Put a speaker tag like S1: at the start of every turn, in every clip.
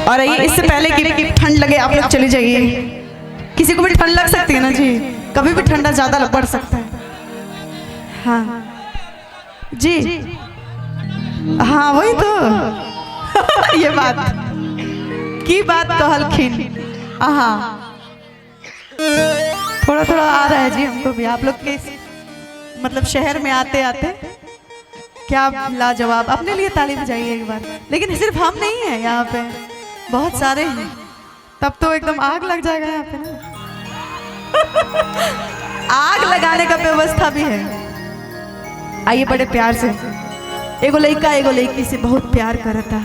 S1: और ये इससे पहले कि ठंड लगे आप लोग चले जाइए। किसी को भी ठंड लग सकती है ना जी, कभी भी ठंडा ज्यादा बढ़ सकता है। हाँ जी, हाँ वही तो ये बात की बात तो हल्खिन। हाँ थोड़ा थोड़ा आ रहा है जी हमको भी। आप लोग के मतलब शहर में आते आते क्या लाजवाब। अपने लिए ताली बजाइए एक बार। लेकिन सिर्फ हम नहीं है यहाँ पे, बहुत सारे हैं। तब तो एकदम आग लग जाएगा यहाँ पे ना। आग लगाने का व्यवस्था भी है। आइए बड़े प्यार से। एगो लड़का एगो लड़की से बहुत प्यार करता,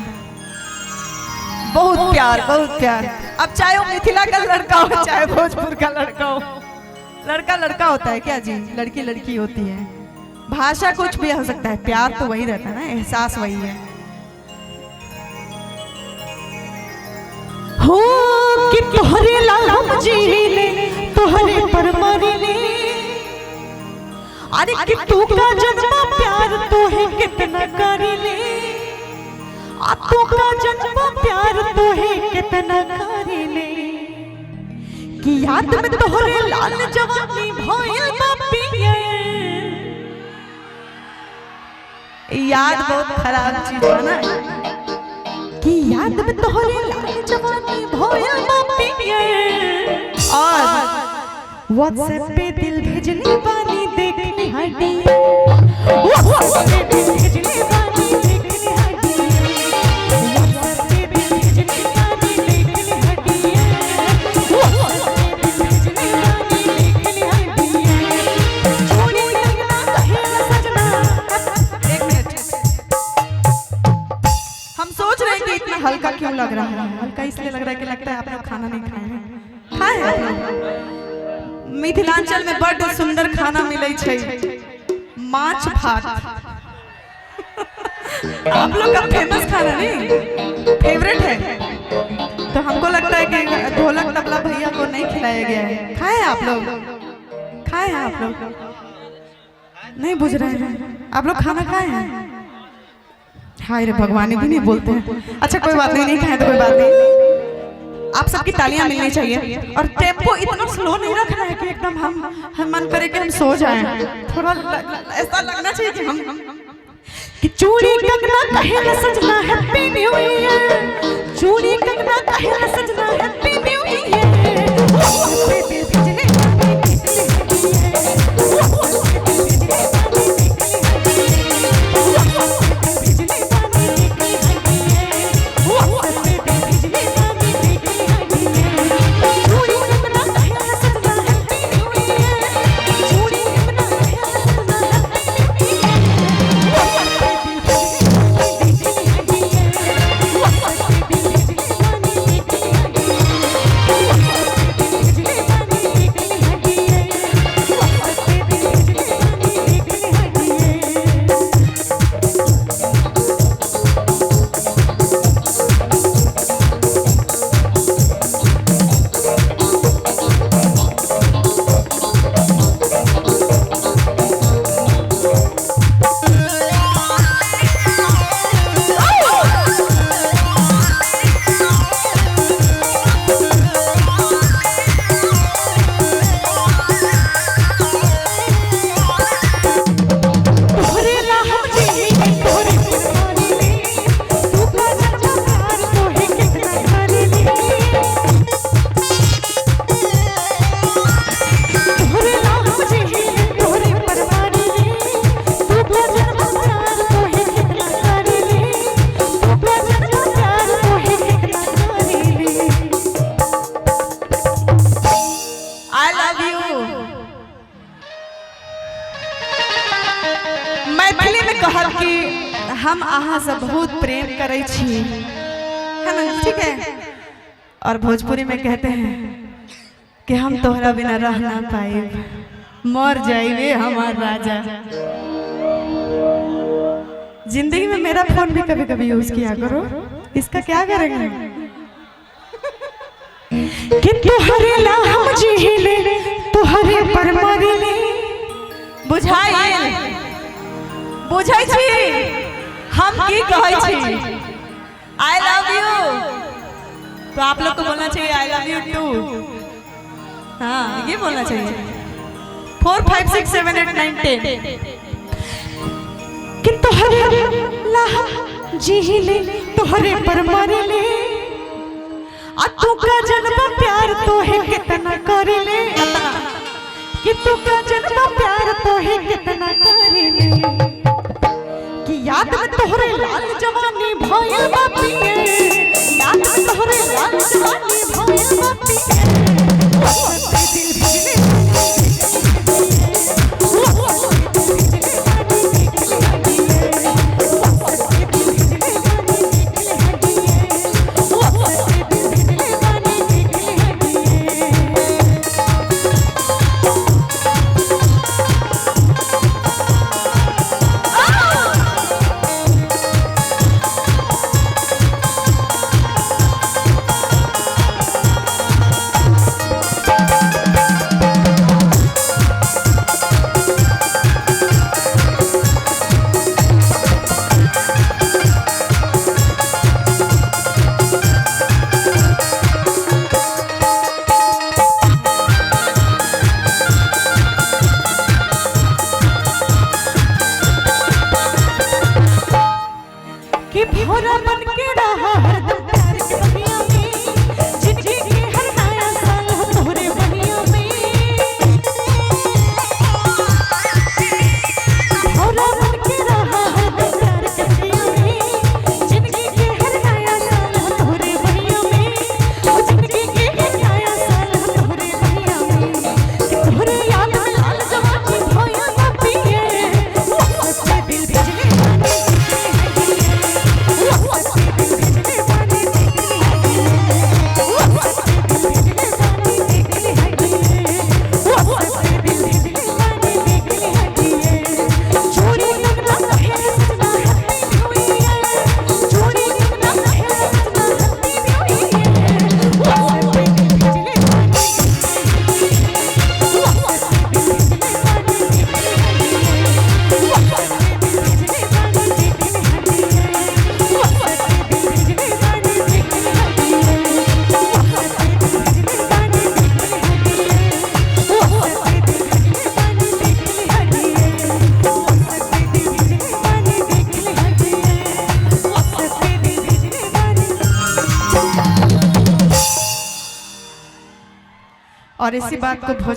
S1: बहुत प्यार बहुत प्यार। अब चाहे वो मिथिला का लड़का हो चाहे भोजपुर का लड़का हो, लड़का लड़का होता है क्या जी, लड़की लड़की होती है। भाषा कुछ भी हो सकता है, प्यार तो वही रहता है ना, एहसास वही है। हो कि तोहरे लाल जीले तोहरे पर मरले, अरे कि तू का जन्म प्यार तो है कितना करेले, आ तू का जन्म प्यार तो है कितना करेले, कि याद में तोहरे लाल जवानी भइल बापिया। याद बहुत खराब चीज है ना, कि याद में तोहरे लाल जवानी भइल बापिया। और व्हाट्सएप पे दिल भेजने वाली देखनी हटी, व्हाट्सएप पे दिल भेजने वाली देखनी हटी, व्हाट्सएप पे दिल भेजने वाली देखनी हटी, व्हाट्सएप पे दिल भेजने वाली देखनी हटी। चोरी लगना कहे सजना। एक मिनट, हम सोच रहे हैं कि इतना हल्का क्यों लग रहा है। हल्का इसलिए लग रहा है कि लगता है आप लोग खाना नहीं खाए हैं। खाए हैं आप लोग? मिथिलांचल में बड़ सुंदर खाना मिले छे, माछ भात। आप लोग का फेमस खाना नहीं, फेवरेट है। तो हमको लगता है कि ढोलक तबला भैया को नहीं खिलाया गया है। खाए आप लोग? खाए हैं आप लोग? नहीं बुझ रहे हैं आप लोग खाना खाए हैं? हाय रे भगवान भी नहीं बोलते हैं। अच्छा कोई बात नहीं, नहीं खाए तो कोई बात नहीं। आप सबकी तालियां मिलनी चाहिए। और टेम्पो इतना स्लो नहीं रखना है कि एकदम हम मन करे कि हम सो जाएं। थोड़ा ऐसा लगना चाहिए कि हम कि चूड़ी कंगना कहे न सजना हैप्पी न्यू ईयर, चूड़ी कंगना कहे न सजना हैप्पी न्यू ईयर। मैथिली में कहब कि हम आहा से बहुत प्रेम करे छी, है ना, ठीक है। और भोजपुरी में कहते हैं कि हम तोहरा बिना रह ना पाए, मर जाइए हमार राजा। जिंदगी में मेरा फोन भी कभी कभी यूज किया करो, इसका क्या करेंगे कि तुहरे ला हम जीले तुहरे पर मरले। बुझाइए बुझाई छी हम की कहै छी। आई लव यू तो आप लोग को बोलना चाहिए आई लव यू टू। हाँ ये बोलना चाहिए। 4 5 6 7 8 9 10 कि तोहरे लाहा जीले तोहरे पर मारे ले आ तू का जन्म प्यार तो है कितना करे ले कि तू का जन्म प्यार तो है कितना करे ले कि याद में तोहरे लाल जवानी भयल बापी याद में तोहरे लाल जवानी भयल बापी दिल भिजले कि भोरा बन के रहा हरदम प्यार के दुनिया में जिंदगी के हर नया साल हो तोहरे बनिया में भोरा बन के रहा हरदम प्यार के दुनिया में जिंदगी के हर नया साल हो तोहरे बनिया में ओ जिंदगी के हर नया साल हो तोहरे बनिया में कि तोहरे याद में लाल जवानी भोया ना पिए सच्चे दिल भिजले और इसी बात को भोज